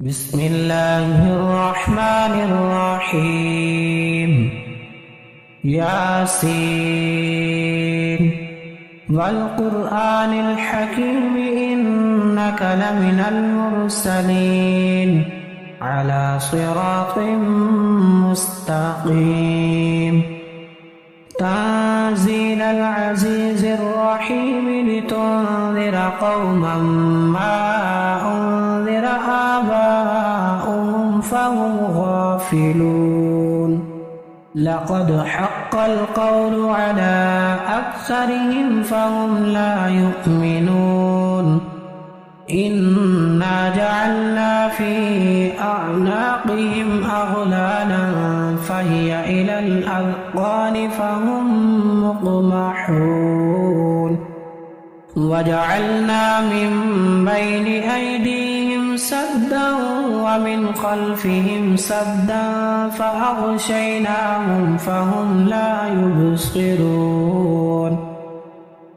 بسم الله الرحمن الرحيم ياسين والقرآن الحكيم إنك لمن المرسلين على صراط مستقيم تنزيل العزيز الرحيم لتنذر قوما ما أنذر آباؤهم فهم غافلون لقد حق القول على أكثرهم فهم لا يؤمنون إنا جعلنا في أعناقهم أغلالا فهي إلى الأذقان فهم مقمحون وجعلنا من بين أيديهم سدا ومن خلفهم سدا فأغشيناهم فهم لا يبصرون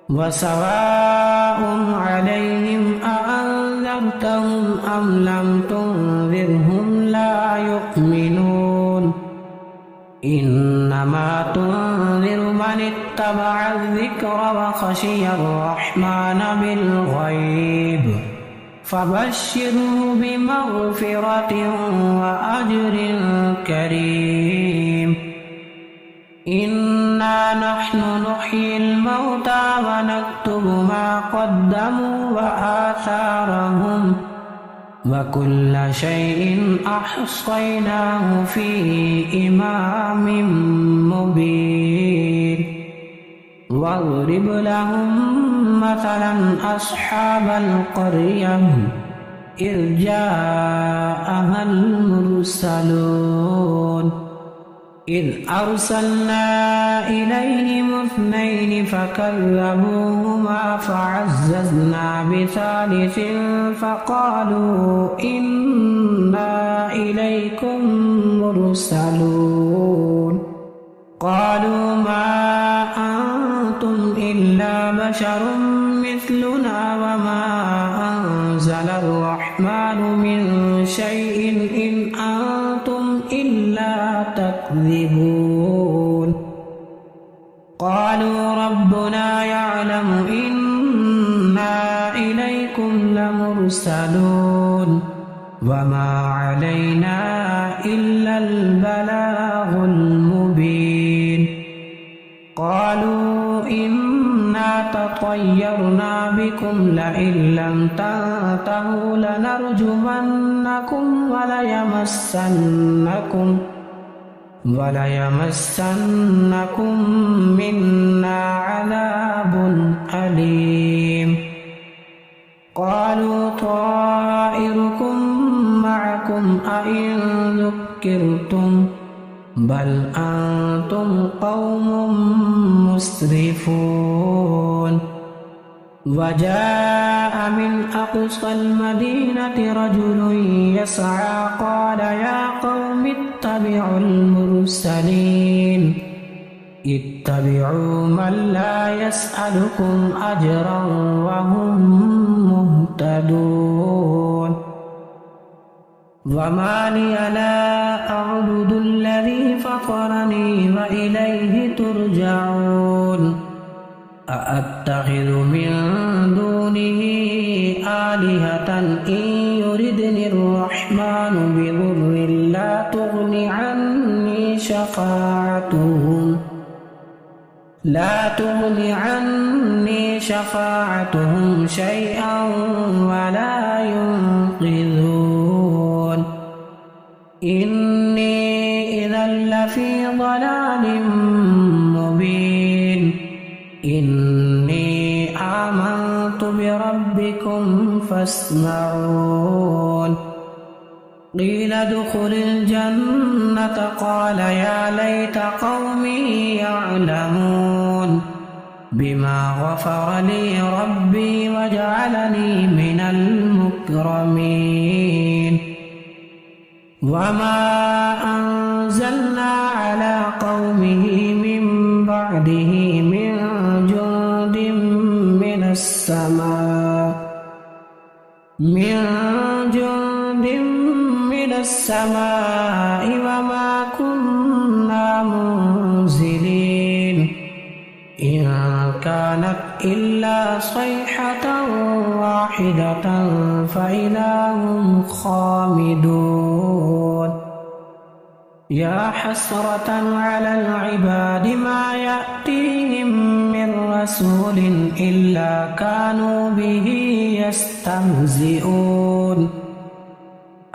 وسواء عليهم أأنذرتهم أم لم تنذرهم لا يؤمنون إنما تنذر من اتبع الذكر وخشي الرحمن بالغيب فبشره بمغفرة وأجر كريم إنا نحن نحيي الموتى ونكتب ما قدموا وآثارهم وكل شيء أحصيناه في إمام مبين واضرب لهم مثلا أصحاب القرية إذ جاءها المرسلون إذ أرسلنا إليهم اثنين فكذبوهما فعززنا بثالث فقالوا إنا إليكم مرسلون قالوا ما أنتم إلا بشر مثلنا وما أنزل الرحمن من شيء إن أنتم إلا تكذبون قالوا ربنا يعلم إنا إليكم لمرسلون وما علينا إلا البلاغ المبين قالوا إنا تطيرنا بكم لئن لم تنتهوا لنرجمنكم وليمسنكم منا عذاب أليم قالوا طائركم معكم أئن ذكرتم بل أنتم قوم مسرفون وجاء من أقصى المدينة رجل يسعى قال يا قوم اتبعوا المرسلين اتبعوا من لا يسألكم أجرا وهم مهتدون وما لي لا أعبد الذي فطرني وإليه ترجعون أأتخذ من دونه آلهة إن يردني الرحمن بضر لا تغني عني شفاعتهم شيئا ولا ينقذون إني إذا لفي ضلال مبين إني آمنت بربكم فاسمعون قيل ادخل الجنة قال يا ليت قومي يعلمون بما غفر لي ربي وجعلني من المكرمين وما أنزلنا على قومه من بعده من جند من السماء من جند السماء وما كنا منزلين إن كانت إلا صيحة واحدة فإذا هم خامدون يا حسرة على العباد ما يأتيهم من رسول إلا كانوا به يستهزئون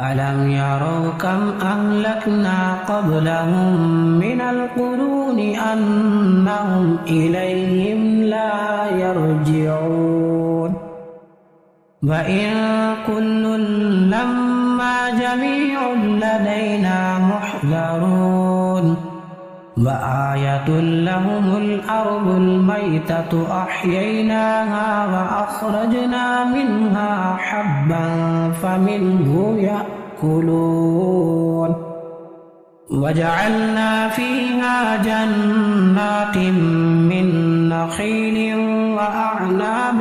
ألم يروا كم أهلكنا قبلهم من القرون أنهم إليهم لا يرجعون وإن كل لما جميع لدينا محضرون وآية لهم الأرض الميتة أحييناها وأخرجنا منها حبا فمنه يأكلون وجعلنا فيها جنات من نخيل وأعناب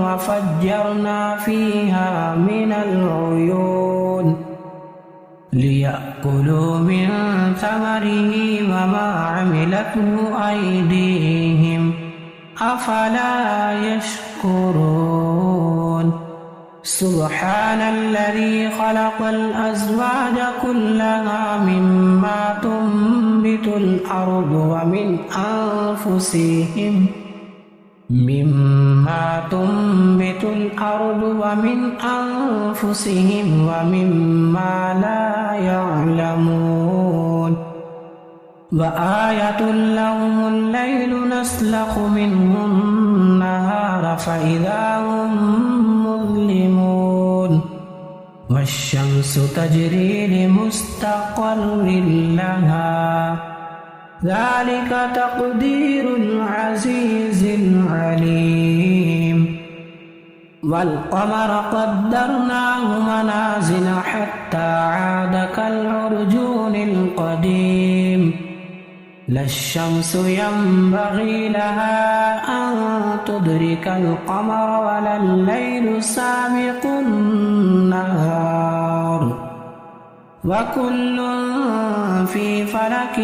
وفجرنا فيها من العيون ليأكلوا من ثمره وما عملته أيديهم أفلا يشكرون سبحان الذي خلق الأزواج كلها مما تنبت الأرض ومن أنفسهم ومما لا يعلمون وآية لهم الليل نسلخ منه النهار فإذا هم مظلمون والشمس تجري لمستقر لها ذلك تقدير العزيز العليم والقمر قدرناه منازل حتى عاد كالعرجون القديم لا الشمس ينبغي لها أن تدرك القمر ولا الليل سابق النهار وكل في فلك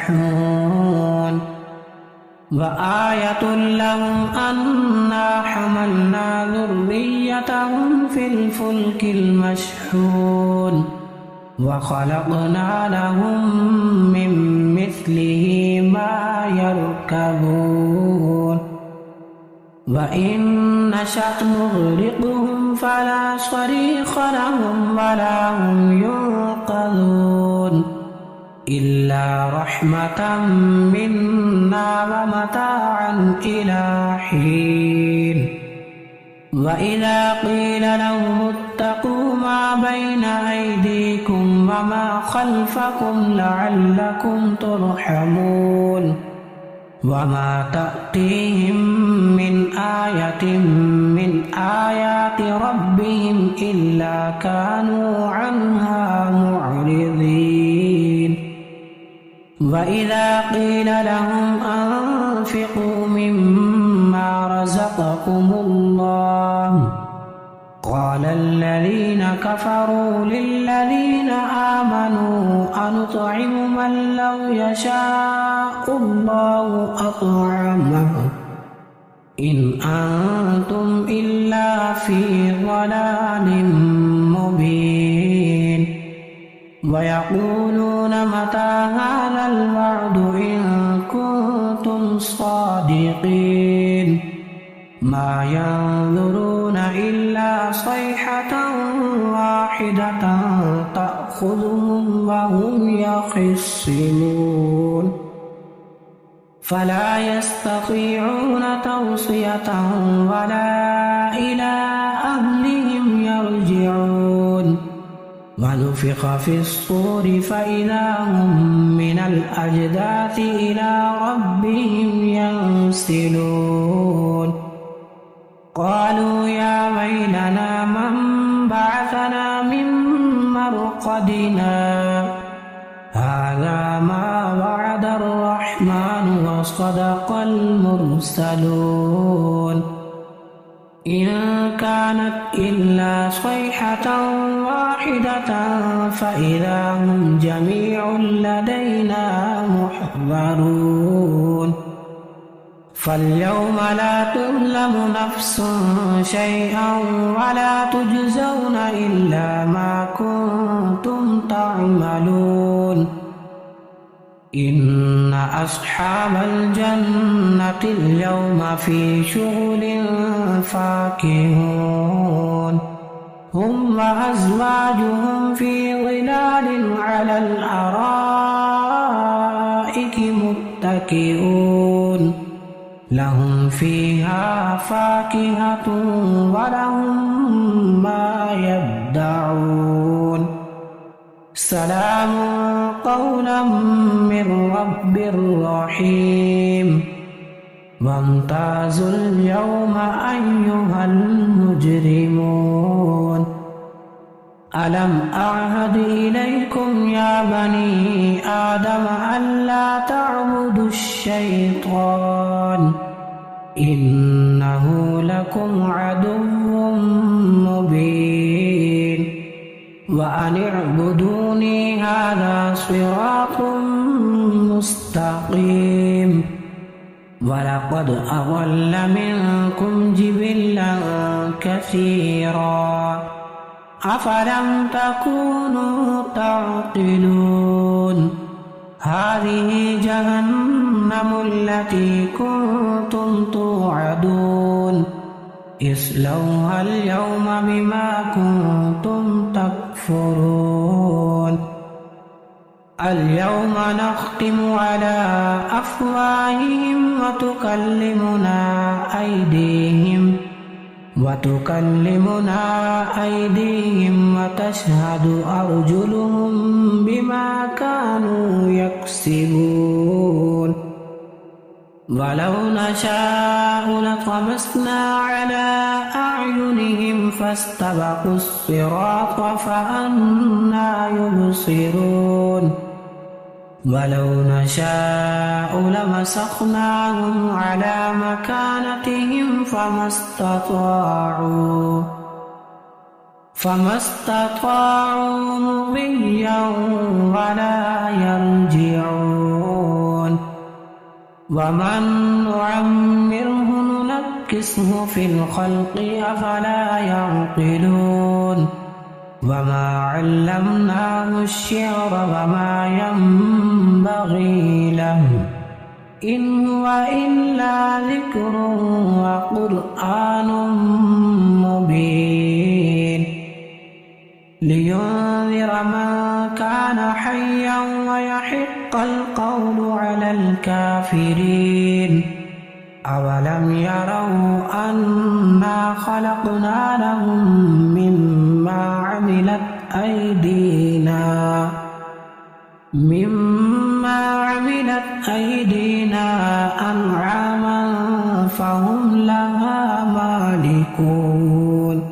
يسبحون وآية لهم أنا حملنا ذريتهم في الفلك المشحون وخلقنا لهم من مثله ما يركبون وإن نشأ نغرقهم فلا صريخ لهم ولا هم ينقذون إلا رحمة منا ومتاعا إلى حين وإذا قيل لهم اتقوا ما بين أيديكم وما خلفكم لعلكم ترحمون وما تأتيهم من آية من آيات ربهم إلا كانوا عنها معرضين وإذا قيل لهم أنفقوا مما رزقكم الله قال الذين كفروا للذين آمنوا أنطعم من لو يشاء الله أطعمه إن أنتم إلا في ضلال مبين ويقولون متى هذا الوعد إن كنتم صادقين ما ينظرون إلا صيحة واحدة تأخذهم وهم يخصمون فلا يستطيعون توصية ولا إلى أهلهم يرجعون ونفخ في الصور فإذا هم من الأجداث إلى ربهم ينسلون قالوا يا ويلنا من بعثنا من مرقدنا هذا ما وعد الرحمن وصدق المرسلون إن كانت إلا صيحة واحدة فإذا هم جميع لدينا محضرون فاليوم لا تظلم نفس شيئا ولا تجزون إلا ما كنتم تعملون إن أصحاب الجنة اليوم في شغل فاكهون هم وأزواجهم في ظلال على الأرائك متكئون لهم فيها فاكهة ولهم ما يدعون سلام قولا من رب رحيم وامتازوا اليوم أيها المجرمون ألم أعهد إليكم يا بني آدم ألا تعبدوا الشيطان إنه لكم عدو مبين وأن اعبدوني هذا صراط مستقيم ولقد أضل منكم جبلا كثيرا أفلم تكونوا تعقلون هذه جهنم التي كنتم توعدون اصلوها اليوم بما كنتم تكفرون اليوم نختم على أفواههم وتكلمنا أيديهم وتشهد أرجلهم بما كانوا يكسبون ولو نشاء لطمسنا على أعينهم فاستبقوا الصراط فأنى يبصرون ولو نشاء لمسخناهم على مكانتهم فما استطاعوا مضيا ولا يرجعون ومن نعمره ننكسه في الخلق أفلا يعقلون وما علمناه الشعر وما ينبغي له إن هو إلا ذكر وقرآن مبين لينذر من كان حيا ويحق القول على الكافرين أولم يروا أنا خلقنا لهم مما عملت أيدينا أنعاما فهم لها مالكون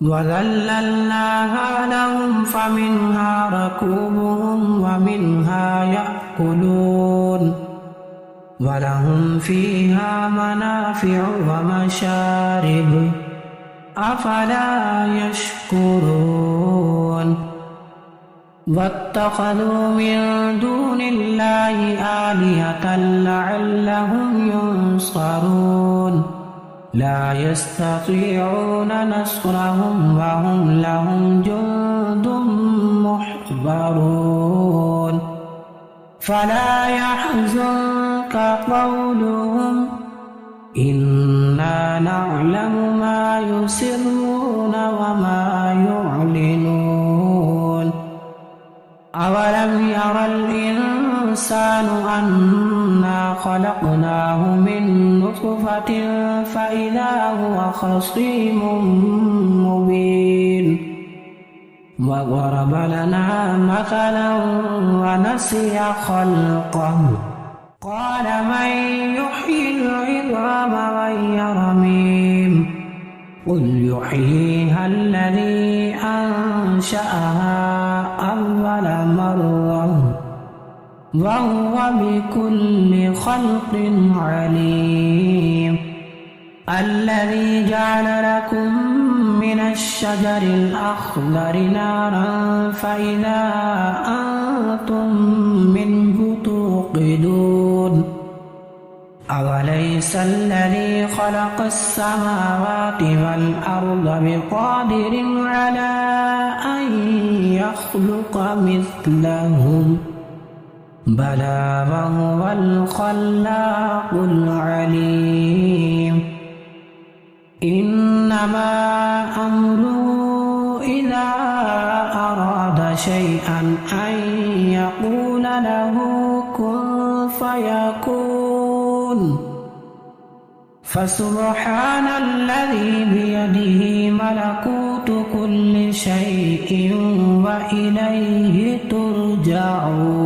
وذللناها لهم فمنها ركوبهم ومنها يأكلون ولهم فيها منافع ومشارب أفلا يشكرون واتخذوا من دون الله آلهة لعلهم ينصرون لا يستطيعون نصرهم وهم لهم جند محضرون فلا يحزنك قولهم إنا نعلم ما يسرون وما يعلنون أولم ير الإنسان أنا خلقناه من نطفة فإذا هو خصيم مبين وضرب لنا مثلا ونسي خلقه قال من يحيي العظام وهي رميم قل يحييها الذي أنشأها أول مرة وهو بكل خلق عليم الذي جعل لكم من الشجر الأخضر نارا فإذا أنتم منه توقدون أوليس الذي خلق السماوات والأرض بقادر على أن يخلق مثلهم بلى وهو الخلاق العليم إنما أمره إذا أراد شيئا أن يقول له كن فيكون فسبحان الذي بيده ملكوت كل شيء وإليه ترجعون